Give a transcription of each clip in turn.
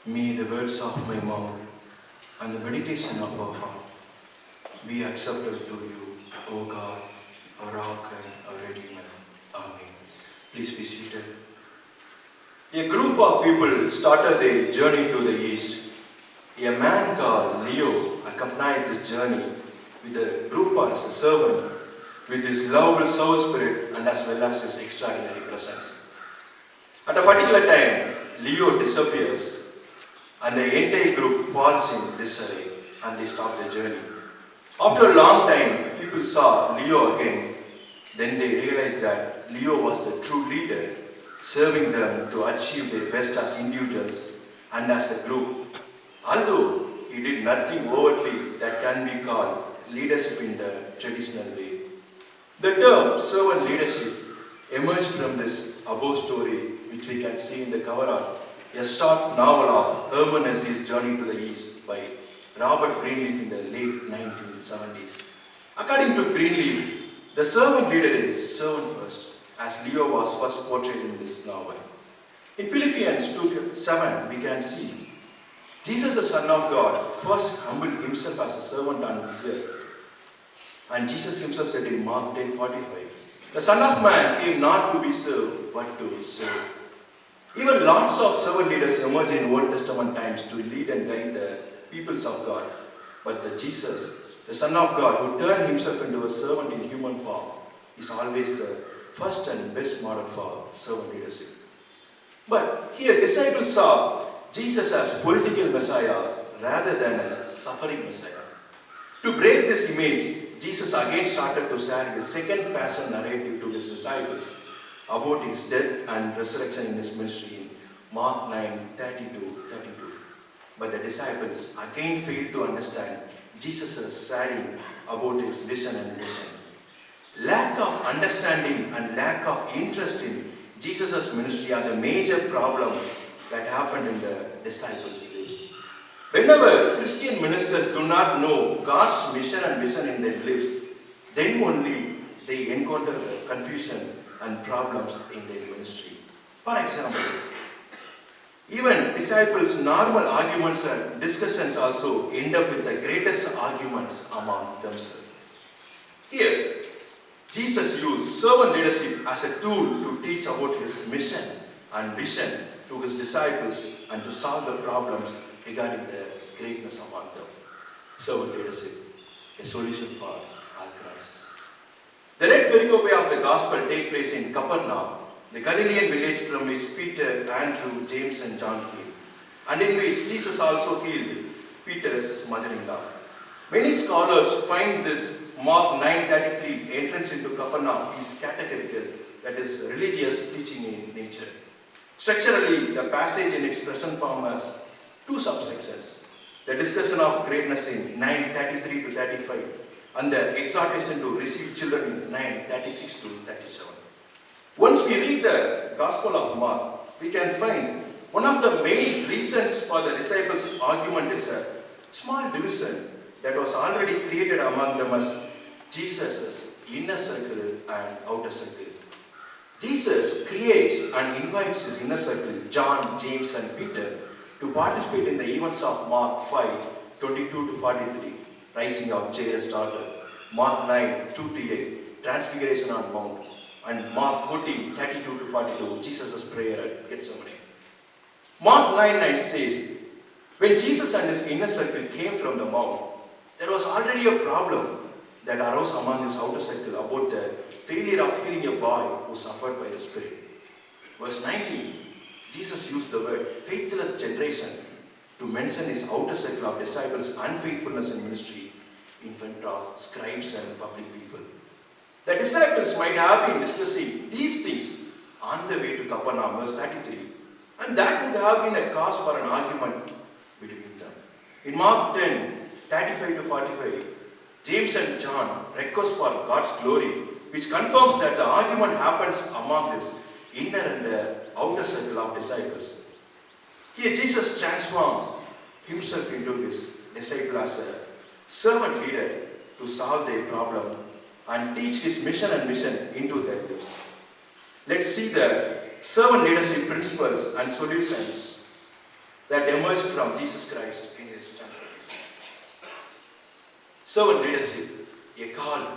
May the words of my mouth and the meditation of our heart be acceptable to you, O God, our rock and our redeemer. Amen. Please be seated. A group of people started their journey to the east. A man called Leo accompanied this journey with a group as a servant with his lovable soul spirit and as well as his extraordinary presence. At a particular time, Leo disappears and the entire group falls in disarray and they stop their journey. After a long time, people saw Leo again. Then they realized that Leo was the true leader, serving them to achieve their best as individuals and as a group. Although he did nothing overtly that can be called leadership in the traditional way. The term servant leadership emerged from this above story, which we can see in the cover art, a short novel of Herman Hesse's Journey to the East by Robert Greenleaf in the late 1970s. According to Greenleaf, the servant leader is servant first, as Leo was first portrayed in this novel. In Philippians 2:7, we can see Jesus, the Son of God, first humbled himself as a servant on this earth. And Jesus himself said in Mark 10:45, the Son of Man came not to be served, but to serve. Even lots of servant leaders emerge in Old Testament times to lead and guide the peoples of God. But the Jesus, the Son of God, who turned himself into a servant in human form, is always the first and best model for servant leadership. But here disciples saw Jesus as political Messiah rather than a suffering Messiah. To break this image, Jesus again started to share his second passion narrative to his disciples about his death and resurrection in his ministry in Mark 9:32. But the disciples again failed to understand Jesus' sharing about his vision and mission. Lack of understanding and lack of interest in Jesus' ministry are the major problem that happened in the disciples' lives. Whenever Christian ministers do not know God's mission and vision in their lives, then only they encounter confusion and problems in their ministry. For example, even disciples' normal arguments and discussions also end up with the greatest arguments among themselves. Here, Jesus used servant leadership as a tool to teach about his mission and vision to his disciples and to solve the problems regarding the greatness among them. Servant leadership, a solution for all crises. The red pericope of the gospel takes place in Capernaum, the Galilean village from which Peter, Andrew, James and John came, and in which Jesus also healed Peter's mother-in-law. Many scholars find this Mark 9:33 entrance into Capernaum is categorical, that is religious teaching in nature. Structurally, the passage in its present form has two subsections. The discussion of greatness in 9:33 to 35 and the exhortation to receive children in 9:36 to 37. Once we read the Gospel of Mark, we can find one of the main reasons for the disciples' argument is a small division that was already created among them as Jesus' inner circle and outer circle. Jesus creates and invites his inner circle, John, James and Peter, to participate in the events of Mark 5:22 to 43, rising of Jairus' daughter, Mark 9:2-8, transfiguration on Mount, and Mark 14:32 to 42, Jesus' prayer at Gethsemane. Mark 9:9 says, when Jesus and his inner circle came from the mount, there was already a problem that arose among his outer circle about the failure of healing a boy who suffered by the Spirit. Verse 19, Jesus used the word faithless generation to mention his outer circle of disciples' unfaithfulness in ministry in front of scribes and public people. The disciples might have been discussing these things on the way to Capernaum, verse 33, and that would have been a cause for an argument between them. In Mark 10:35 to 45, James and John request for God's glory, which confirms that the argument happens among his inner and outer circle of disciples. Here Jesus transformed himself into his disciple as a servant leader to solve their problem and teach his mission and vision into their lives. Let's see the servant leadership principles and solutions that emerged from Jesus Christ in his transformation. Servant leadership, a call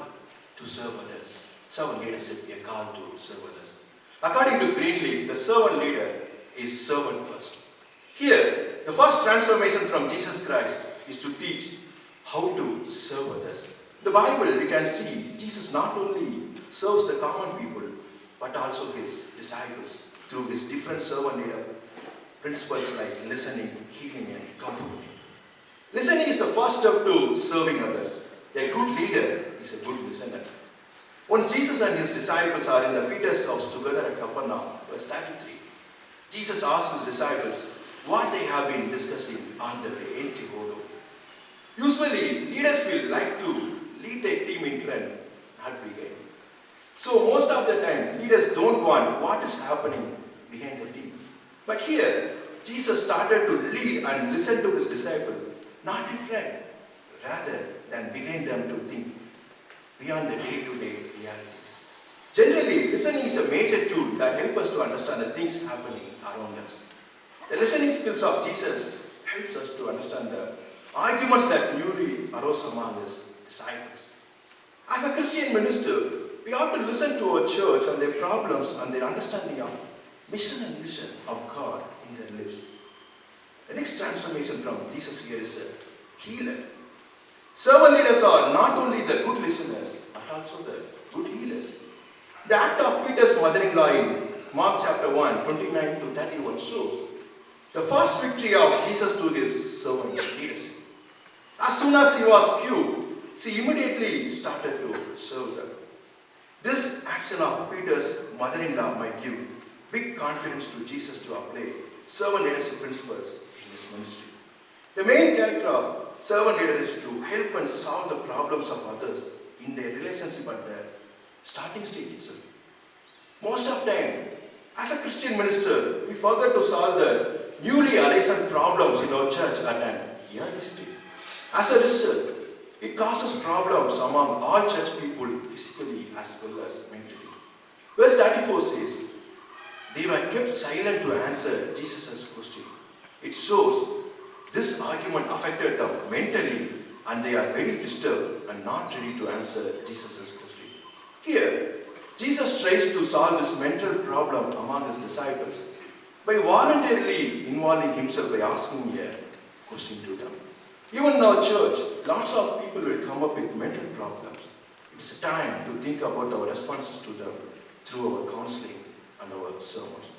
to serve others. Servant leadership, a call to serve others. According to Greenleaf, the servant leader is servant first. Here, the first transformation from Jesus Christ is to teach how to serve others. In the Bible, we can see Jesus not only serves the common people, but also his disciples through his different servant leader principles like listening, healing, and comforting. Listening is the first step to serving others. A good leader is a good listener. Once Jesus and his disciples are in the Peter's house together at Capernaum, verse 33, Jesus asks his disciples what they have been discussing on the way in Tehodo. Usually, leaders will like to lead their team in front, not behind. So most of the time, leaders don't want what is happening behind the team. But here, Jesus started to lead and listen to his disciples, not in front, rather than behind them to think beyond the day-to-day realities. Generally, listening is a major tool that helps us to understand the things happening around us. The listening skills of Jesus helps us to understand the arguments that newly arose among his disciples. As a Christian minister, we have to listen to our church and their problems and their understanding of mission and vision of God in their lives. The next transformation from Jesus here is a healer. Servant leaders are not only the good listeners, but also the good healers. The act of Peter's mother-in-law in Mark chapter 1, 29 to 31 shows the first victory of Jesus to his servant leadership. As soon as he was cured, she immediately started to serve them. This action of Peter's mother-in-law might give big confidence to Jesus to apply servant leadership principles in his ministry. The main character of servant leader is to help and solve the problems of others in their relationship at the starting stage itself. Most of the time, as a Christian minister, we forget to solve the newly arisen problems in our church at an early stage. As a result, it causes problems among all church people physically as well as mentally. Verse 34 says, they were kept silent to answer Jesus' question. It shows this argument affected them mentally and they are very disturbed and not ready to answer Jesus' question. Here, Jesus tries to solve this mental problem among his disciples by voluntarily involving himself by asking a question to them. Even in our church, lots of people will come up with mental problems. It's a time to think about our responses to them through our counseling and our sermons.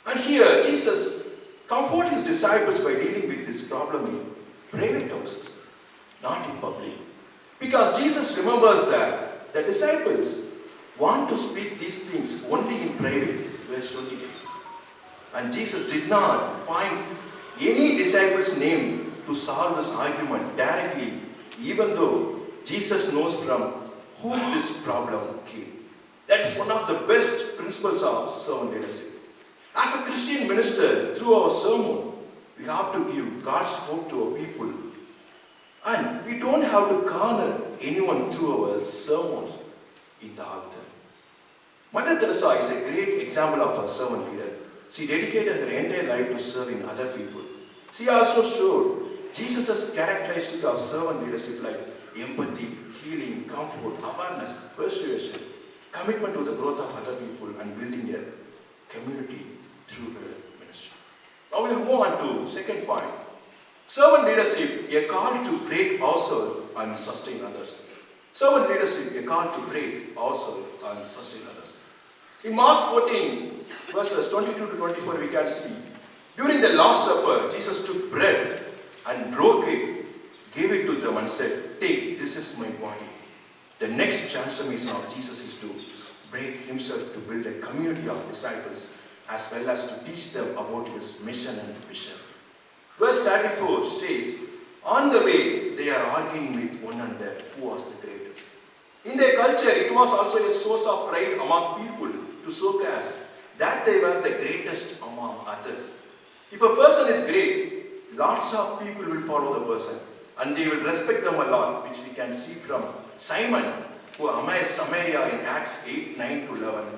And here, Jesus comforts his disciples by dealing with this problem in private houses, not in public. Because Jesus remembers that the disciples want to speak these things only in private, verse 28. And Jesus did not point any disciple's name to solve this argument directly, even though Jesus knows from whom this problem came. That's one of the best principles of servant leadership. As a Christian minister, through our sermon, we have to give God's hope to our people. And we don't have to corner anyone through our sermons in the altar. Mother Teresa is a great example of a servant leader. She dedicated her entire life to serving other people. She also showed Jesus' characteristic of servant leadership like empathy, healing, comfort, awareness, persuasion, commitment to the growth of other people and building a community through her ministry. Now we'll move on to second point. Servant leadership, a call to break ourselves and sustain others. Servant leadership, a call to break ourselves and sustain others. In Mark 14, verses 22 to 24, we can see, during the Last Supper, Jesus took bread and broke it, gave it to them and said, take, this is my body. The next transformation of Jesus is to break himself to build a community of disciples as well as to teach them about his mission and vision. Verse 34 says, on the way they are arguing with one another who was the greatest. In their culture, it was also a source of pride among people to showcase that they were the greatest among others. If a person is great, lots of people will follow the person and they will respect them a lot, which we can see from Simon, who amazed Samaria in Acts 8, 9 to 11.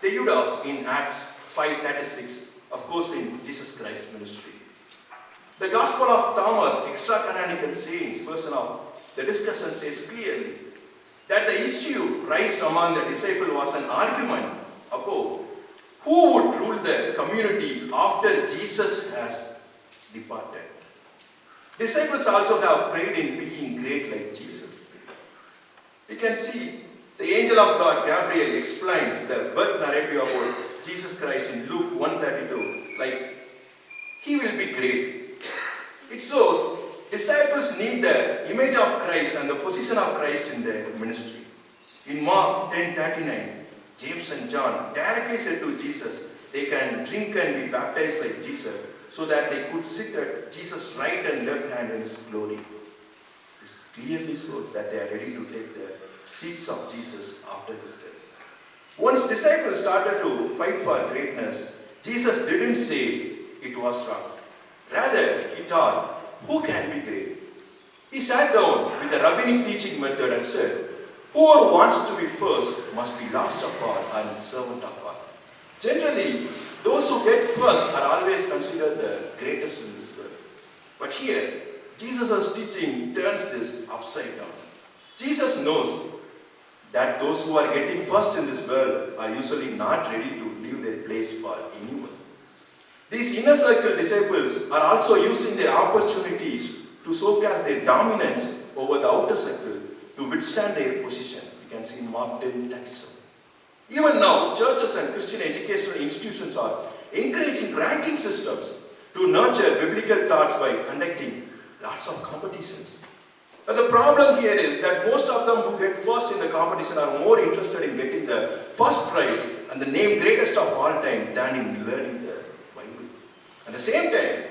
The Judas in Acts 5:36, of course in Jesus Christ's ministry. The Gospel of Thomas, extra-canonical saints, version of the discussion says clearly that the issue raised among the disciples was an argument about who would rule the community after Jesus has departed. Disciples also have prayed in being great like Jesus. We can see the angel of God, Gabriel, explains the birth narrative about Jesus Christ in Luke 1:32, like, he will be great. It shows disciples need the image of Christ and the position of Christ in their ministry. In Mark 10:39, James and John directly said to Jesus, they can drink and be baptized like Jesus, so that they could sit at Jesus' right and left hand in his glory. This clearly shows that they are ready to take the seats of Jesus after his death. Once disciples started to fight for greatness, Jesus didn't say it was wrong. Rather, he taught, who can be great? He sat down with the rabbinic teaching method and said, whoever wants to be first must be last of all and servant of all. Generally, those who get first are always considered the greatest in this world. But here, Jesus' teaching turns this upside down. Jesus knows that those who are getting first in this world are usually not ready to leave their place for anyone. These inner circle disciples are also using their opportunities to showcase their dominance over the outer circle to withstand their position. You can see in Mark 10:37. Even now, churches and Christian educational institutions are encouraging ranking systems to nurture biblical thoughts by conducting lots of competitions. But the problem here is that most of them who get first in the competition are more interested in getting the first prize and the name greatest of all time than in learning the Bible. At the same time,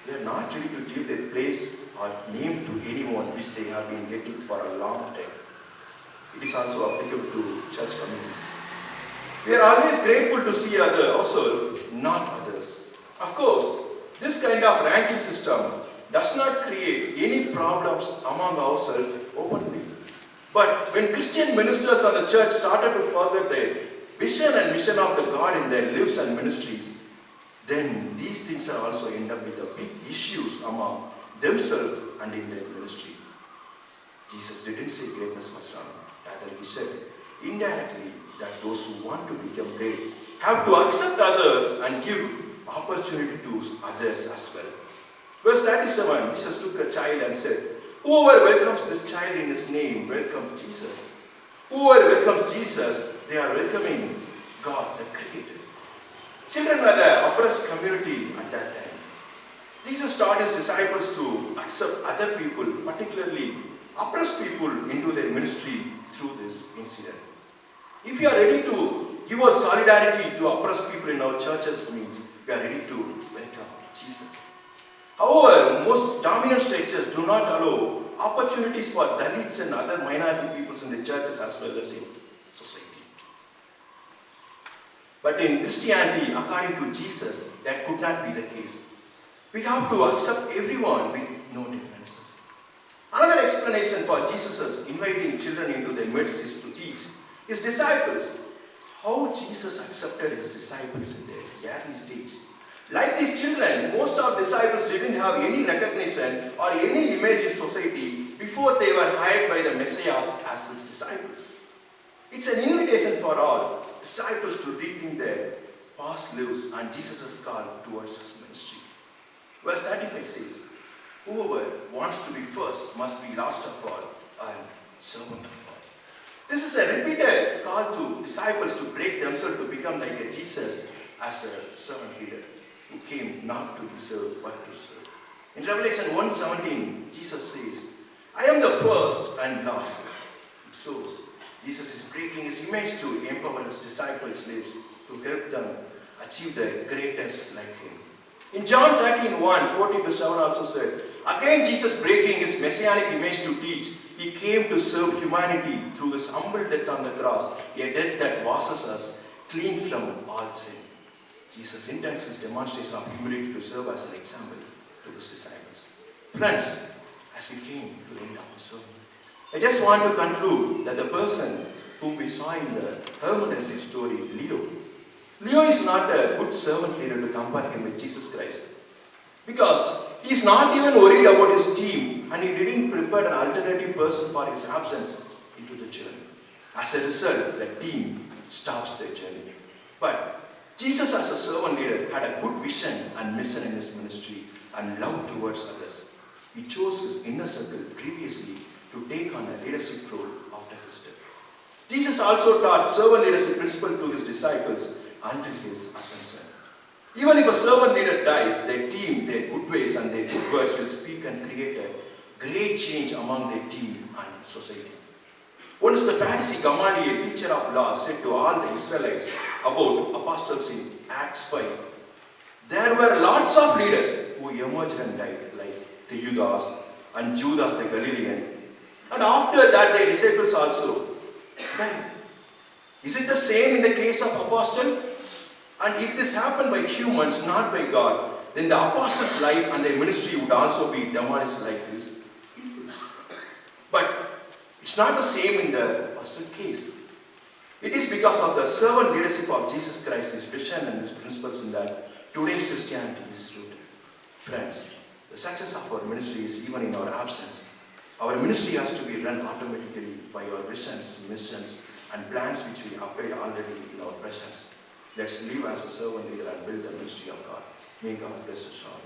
they are not ready to give their place or name to anyone which they have been getting for a long time. It is also applicable to church communities. We are always grateful to see ourselves, not others. Of course, this kind of ranking system does not create any problems among ourselves openly. But when Christian ministers of the church started to forget the vision and mission of the God in their lives and ministries, then these things are also end up with the big issues among themselves and in their ministry. Jesus didn't say greatness was wrong. Rather, he said indirectly that those who want to become great have to accept others and give opportunity to others as well. Verse 37, Jesus took a child and said, whoever welcomes this child in his name welcomes Jesus. Whoever welcomes Jesus, they are welcoming God, the Creator. Children were the oppressed community at that time. Jesus taught his disciples to accept other people, particularly oppressed people, into their ministry through this incident. If you are ready to give us solidarity to oppressed people in our churches, means we are ready to welcome Jesus. However, most dominant structures do not allow opportunities for Dalits and other minority peoples in the churches as well as in society. But in Christianity, according to Jesus, that could not be the case. We have to accept everyone with no differences. Another explanation for Jesus' inviting children into their midst is to teach his disciples how Jesus accepted his disciples in their early stage. Like these children, most of disciples didn't have any recognition or any image in society before they were hired by the Messiah as his disciples. It's an invitation for all disciples to rethink their past lives and Jesus' call towards his ministry. Verse 35 says, whoever wants to be first must be last of all and servant of all. This is a repeated call to disciples to break themselves to become like a Jesus as a servant leader who came not to be served but to serve. In Revelation 1:17, Jesus says, I am the first and last. It shows Jesus is breaking his image to empower his disciples' lives to help them achieve the greatest like him. In John 13:1-14-7 also said, again Jesus breaking his messianic image to teach, he came to serve humanity through his humble death on the cross, a death that washes us clean from all sin. Jesus intends his demonstration of humility to serve as an example to his disciples. Friends, as we came to the end of the sermon, I just want to conclude that the person whom we saw in the hermeneutic story, Leo is not a good servant leader to compare him with Jesus Christ. Because He's not even worried about his team, and he didn't prepare an alternative person for his absence into the journey. As a result, the team stops their journey. But Jesus, as a servant leader, had a good vision and mission in his ministry and love towards others. He chose his inner circle previously to take on a leadership role after his death. Jesus also taught servant leadership principle to his disciples until his ascension. Even if a servant leader dies, their team, their good ways and their good words will speak and create a great change among their team and society. Once the Pharisee Gamaliel, teacher of law, said to all the Israelites about apostles in Acts 5, there were lots of leaders who emerged and died, like Judas and Judas the Galilean. And after that, their disciples also died. Is it the same in the case of apostle? And if this happened by humans, not by God, then the apostles' life and their ministry would also be demolished like this. But it's not the same in the apostle case. It is because of the servant leadership of Jesus Christ, his vision and his principles in that today's Christianity is rooted. Friends, the success of our ministry is even in our absence. Our ministry has to be run automatically by our visions, missions, and plans which we applied already in our presence. Let's live as a servant leader and build the ministry of God. May God bless us all.